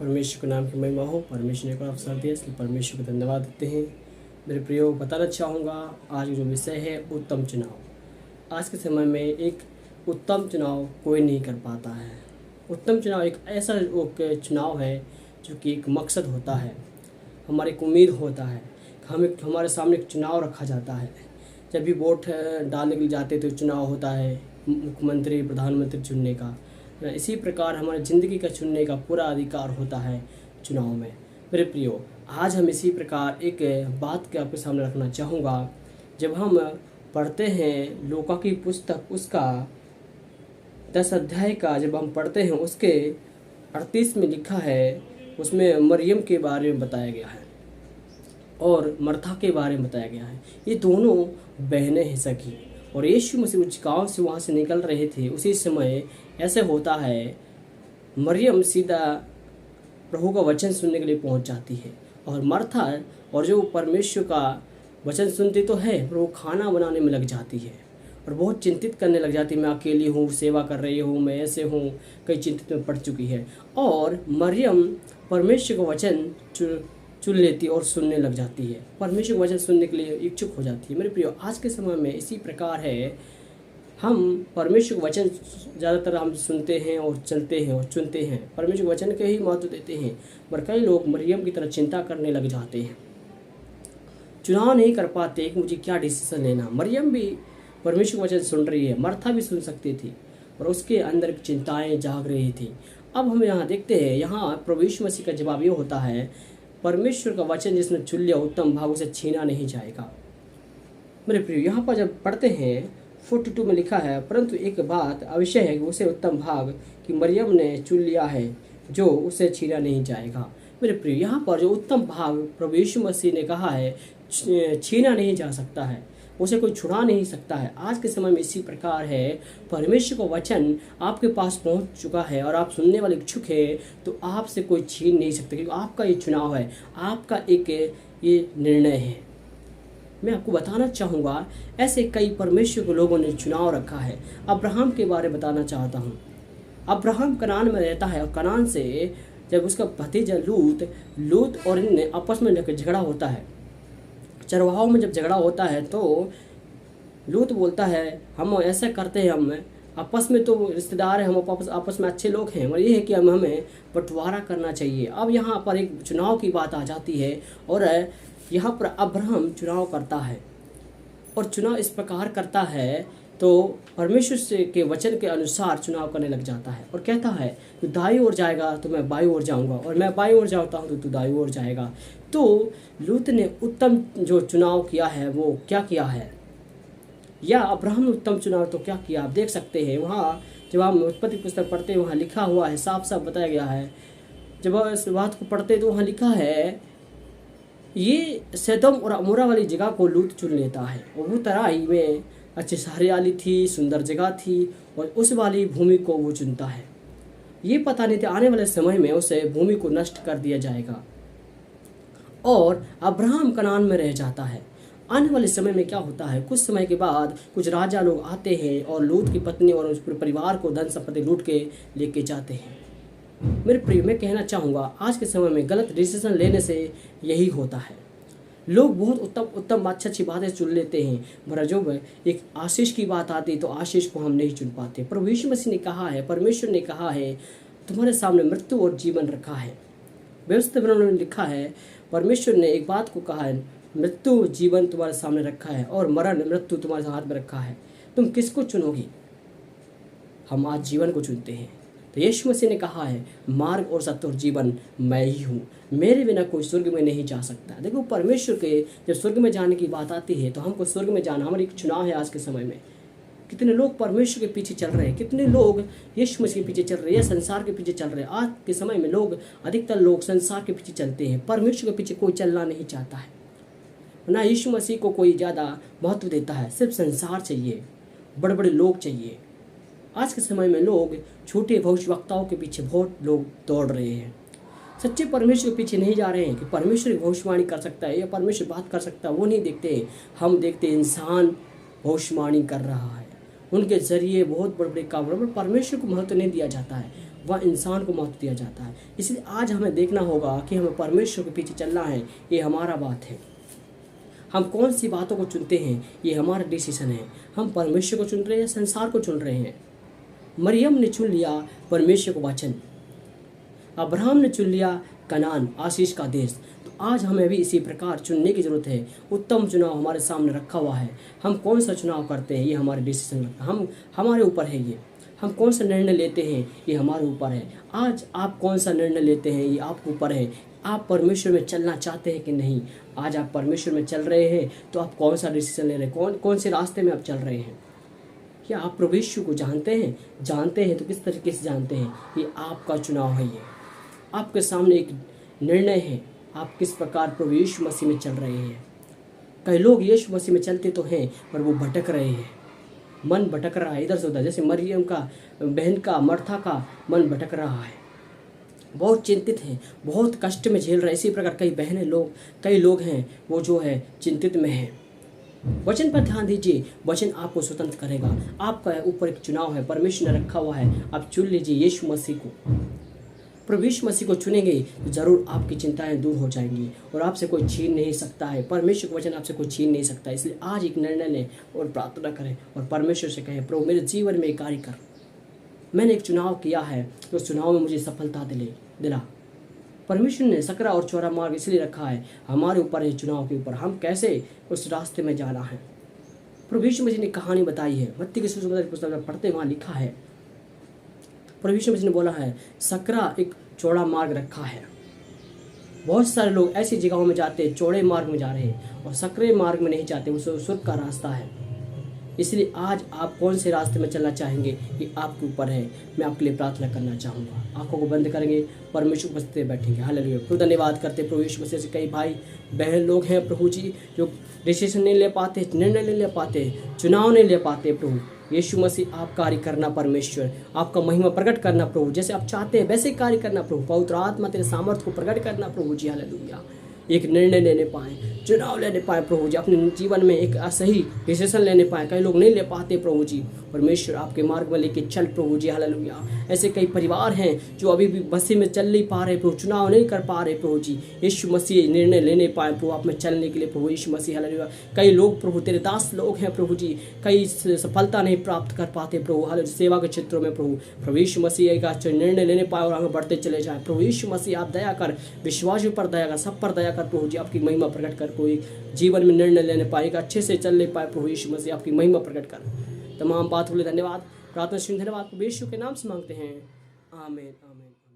परमेश्वर के नाम की महिमा हो। परमेश्वर ने एक और अवसर दिया, इसलिए परमेश्वर को धन्यवाद देते हैं। मेरे प्रियो, बताना चाहूँगा आज जो विषय है उत्तम चुनाव। आज के समय में एक उत्तम चुनाव कोई नहीं कर पाता है। उत्तम चुनाव एक ऐसा चुनाव है जो कि एक मकसद होता है, हमारी एक उम्मीद होता है। हमारे सामने एक चुनाव रखा जाता है। जब भी वोट डालने के लिए जाते तो चुनाव होता है मुख्यमंत्री प्रधानमंत्री चुनने का। इसी प्रकार हमारी ज़िंदगी का चुनने का पूरा अधिकार होता है चुनाव में। मेरे प्रियो, आज हम इसी प्रकार एक बात के आपके सामने रखना चाहूँगा। जब हम पढ़ते हैं लूका की पुस्तक, उसका 10 अध्याय का जब हम पढ़ते हैं उसके 38 में लिखा है, उसमें मरियम के बारे में बताया गया है और मर्था के बारे में बताया गया है। ये दोनों बहनें हैं सखी, और यीशु मसीह उस गाँव से वहाँ से निकल रहे थे। उसी समय ऐसे होता है, मरियम सीधा प्रभु का वचन सुनने के लिए पहुँच जाती है, और मर्था और जो परमेश्वर का वचन सुनती तो है पर वो खाना बनाने में लग जाती है और बहुत चिंतित करने लग जाती है। मैं अकेली हूँ, सेवा कर रही हूँ, मैं ऐसे हूँ, कई चिंतित में पड़ चुकी है। और मरियम परमेश्वर का वचन चुन लेती और सुनने लग जाती है, परमेश्वर का वचन सुनने के लिए इच्छुक हो जाती है। मेरे प्रियो, आज के समय में इसी प्रकार है, हम परमेश्वर का वचन ज़्यादातर हम सुनते हैं और चलते हैं और चुनते हैं, परमेश्वर के वचन के ही महत्व देते हैं। पर कई लोग मरियम की तरह चिंता करने लग जाते हैं, चुनाव नहीं कर पाते कि मुझे क्या डिसीजन लेना। मरियम भी परमेश्वर का वचन सुन रही है, मर्था भी सुन सकती थी और उसके अंदर चिंताएं जाग रही थी। अब हम यहाँ देखते हैं, यहाँ प्रभु यीशु मसीह का जवाब ये होता है, परमेश्वर का वचन जिसने चुन लिया उत्तम भाग उसे छीना नहीं जाएगा। मेरे प्रिय, यहाँ पर जब पढ़ते हैं 42 में लिखा है, परंतु एक बात अवश्य है कि उसे उत्तम भाग कि मरियम ने चुन लिया है जो उसे छीना नहीं जाएगा। मेरे प्रिय, यहाँ पर जो उत्तम भाग प्रभु यीशु मसीह ने कहा है छीना नहीं जा सकता है, उसे कोई छुड़ा नहीं सकता है। आज के समय में इसी प्रकार है, परमेश्वर का वचन आपके पास पहुंच चुका है और आप सुनने वाले इच्छुक है तो आपसे कोई छीन नहीं सकता, क्योंकि आपका ये चुनाव है, आपका एक ये निर्णय है। मैं आपको बताना चाहूँगा, ऐसे कई परमेश्वर के लोगों ने चुनाव रखा है। अब्राहम के बारे में बताना चाहता हूँ। अब्राहम कनान में रहता है और कनान से जब उसका भतीजा लूत और इनने आपस में झगड़ा होता है, चरवाहों में जब झगड़ा होता है तो लूत बोलता है, हम ऐसा करते हैं, हम आपस में तो रिश्तेदार हैं, हम आपस में अच्छे लोग हैं, और ये है कि हमें बंटवारा करना चाहिए। अब यहाँ पर एक चुनाव की बात आ जाती है और यहाँ पर अब्राहम चुनाव करता है, और चुनाव इस प्रकार करता है तो परमेश्वर से के वचन के अनुसार चुनाव करने लग जाता है और कहता है, तू दाईं ओर जाएगा तो मैं बाईं ओर जाऊंगा, और मैं बाईं ओर जाता हूँ तो तू दाईं ओर जाएगा। तो लूत ने उत्तम जो चुनाव किया है वो क्या किया है, या अब्राहम ने उत्तम चुनाव तो क्या किया, आप देख सकते हैं। वहाँ जब हम उत्पत्ति पुस्तक पढ़ते हैं वहाँ लिखा हुआ है, साफ साफ बताया गया है। जब इस बात को पढ़ते तो वहाँ लिखा है, ये सदोम और अमोरा वाली जगह को लूत चुन लेता है, और वो तराई में अच्छी हरियाली थी, सुंदर जगह थी, और उस वाली भूमि को वो चुनता है। ये पता नहीं था आने वाले समय में उसे भूमि को नष्ट कर दिया जाएगा और अब्राहम कनान में रह जाता है। आने वाले समय में क्या होता है, कुछ समय के बाद कुछ राजा लोग आते हैं और लूत की पत्नी और उस परिवार को धन संपत्ति लूट के लेके जाते हैं। मेरे प्रिय, मैं कहना चाहूँगा, आज के समय में गलत डिसीजन लेने से यही होता है। लोग बहुत उत्तम अच्छी बातें चुन लेते हैं, मगर जब एक आशीष की बात आती है तो आशीष को हम नहीं चुन पाते। प्रभु यीशु मसीह ने कहा है, परमेश्वर ने कहा है, तुम्हारे सामने मृत्यु और जीवन रखा है। व्यवस्था में लिखा है, परमेश्वर ने एक बात को कहा है, मृत्यु जीवन तुम्हारे सामने रखा है और मरण मृत्यु तुम्हारे हाथ में रखा है, तुम किसको चुनोगी। हम आज जीवन को चुनते हैं। तो यीशु मसीह ने कहा है, मार्ग और सत्य और जीवन मैं ही हूँ, मेरे बिना कोई स्वर्ग में नहीं जा सकता। देखो, परमेश्वर के जब स्वर्ग में जाने की बात आती है तो हमको स्वर्ग में जाना हमारी एक चुनाव है। आज के समय में कितने लोग परमेश्वर के पीछे चल रहे हैं, कितने लोग यीशु मसीह के पीछे चल रहे हैं, संसार के पीछे चल रहे हैं। आज के समय में लोग, अधिकतर लोग संसार के पीछे चलते हैं, परमेश्वर के पीछे कोई चलना नहीं चाहता है, ना यीशु मसीह को कोई ज़्यादा महत्व देता है। सिर्फ संसार चाहिए, बड़े बड़े लोग चाहिए। आज के समय में लोग छोटे भविष्यवक्ताओं के पीछे बहुत लोग दौड़ रहे हैं, सच्चे परमेश्वर के पीछे नहीं जा रहे हैं कि परमेश्वर भविष्यवाणी कर सकता है या परमेश्वर बात कर सकता है, वो नहीं देखते। हम देखते इंसान भविष्यवाणी कर रहा है, उनके जरिए बहुत बड़े बड़े काम, परमेश्वर को महत्व नहीं दिया जाता है। वह इंसान को महत्व दिया जाता है। इसलिए आज हमें देखना होगा कि हमें परमेश्वर के पीछे चलना है, ये हमारा बात है। हम कौन सी बातों को चुनते हैं, ये हमारा डिसीजन है। हम परमेश्वर को चुन रहे हैं, संसार को चुन रहे हैं। मरियम ने चुन लिया परमेश्वर को वचन, अब्राहम ने चुन लिया कनान, आशीष का देश। तो आज हमें भी इसी प्रकार चुनने की ज़रूरत है। उत्तम चुनाव हमारे सामने रखा हुआ है। हम कौन सा चुनाव करते हैं, ये हमारे डिसीजन रखता है। हमारे ऊपर है ये। हम कौन सा निर्णय लेते हैं, ये हमारे ऊपर है। आज आप कौन सा निर्णय लेते हैं, ये आपके ऊपर है। आप परमेश्वर में चलना चाहते हैं कि नहीं। आज आप परमेश्वर में चल रहे हैं तो आप कौन सा डिसीजन ले रहे हैं, कौन से रास्ते में आप चल रहे हैं। क्या आप प्रभु यीशु को जानते हैं तो किस तरीके से जानते हैं। ये आपका चुनाव है। ये आपके सामने एक निर्णय है, आप किस प्रकार प्रभु यीशु मसीह में चल रहे हैं। कई लोग यीशु मसीह में चलते तो हैं पर वो भटक रहे हैं। मन भटक रहा है इधर से उधर। जैसे मरियम का बहन का, मर्था का मन भटक रहा है, बहुत चिंतित हैं, बहुत कष्ट में झेल रहे हैं। इसी प्रकार कई लोग हैं वो जो है चिंतित में हैं। वचन पर ध्यान दीजिए, वचन आपको स्वतंत्र करेगा। आपका ऊपर एक चुनाव है, परमेश्वर ने रखा हुआ है। आप चुन लीजिए यीशु मसीह को। प्रभु यीशु मसीह को चुनेंगे तो ज़रूर आपकी चिंताएं दूर हो जाएंगी और आपसे कोई छीन नहीं सकता है। परमेश्वर का वचन आपसे कोई छीन नहीं सकता। इसलिए आज एक निर्णय लें और प्रार्थना करें और परमेश्वर से कहें, प्रभु मेरे जीवन में एक कार्य कर। मैंने एक चुनाव किया है तो उस चुनाव में मुझे सफलता दिला। परमेश्वर ने सकरा और चौड़ा मार्ग इसलिए रखा है, हमारे ऊपर है चुनाव के ऊपर, हम कैसे उस रास्ते में जाना है। प्रभु यीशु मसीह ने कहानी बताई है, मत्ती की सुसमाचार पुस्तक में पढ़ते वहाँ लिखा है। प्रभु यीशु मसीह ने बोला है सकरा एक चौड़ा मार्ग रखा है। बहुत सारे लोग ऐसी जगहों में जाते हैं, चौड़े मार्ग में जा रहे हैं और सकरे मार्ग में नहीं जाते। वो स्वर्ग का रास्ता है। इसलिए आज आप कौन से रास्ते में चलना चाहेंगे, ये आपके ऊपर है। मैं आपके लिए प्रार्थना करना चाहूँगा। आंखों को बंद करेंगे, परमेश्वर उपस्थित बैठेंगे। हालेलुया। प्रभु धन्यवाद करते प्रभु यीशु मसीह से। कई भाई बहन लोग हैं प्रभु जी जो डिसीजन नहीं ले पाते, निर्णय नहीं ले पाते, चुनाव नहीं ले पाते। प्रभु यीशु मसीह आप कार्य करना, परमेश्वर आपका महिमा प्रकट करना प्रभु। जैसे आप चाहते हैं वैसे कार्य करना प्रभु। पवित्र आत्मा तेरे सामर्थ्य को प्रकट करना प्रभु जी। हालेलुया। एक निर्णय लेने पाएँ, चुनाव लेने पाएँ प्रभु जी, अपने जीवन में एक सही डिसीजन लेने पाएँ। कई लोग नहीं ले पाते प्रभु जी। परमेश्वर आपके मार्ग में लेके चल प्रभु जी। हालेलुया। ऐसे कई परिवार हैं जो अभी भी मसीह में चल नहीं पा रहे प्रभु, चुनाव नहीं कर पा रहे प्रभु जी। यीशु मसीह निर्णय लेने पाए प्रभु आप में चलने के लिए प्रभु यीशु मसीह। हालेलुया। कई लोग प्रभु तेरे दास लोग हैं प्रभु जी, कई सफलता नहीं प्राप्त कर पाते प्रभु। हालेलुया। सेवा के क्षेत्रों में प्रभु यीशु मसीह का निर्णय लेने पाए और आगे बढ़ते चले जाए प्रभु यीशु मसीह। आप दया कर, विश्वासियों पर दया कर, सब पर दया कर प्रभु जी। आपकी महिमा प्रकट कर, कोई जीवन में निर्णय लेने पाएगा, अच्छे से चल ले पाए प्रभु यीशु मसीह। आपकी महिमा प्रकट कर। तमाम बातों के लिए धन्यवाद, प्रार्थना सुन धन्यवाद प्रभु यीशु के नाम से मांगते हैं। आमीन आमीन।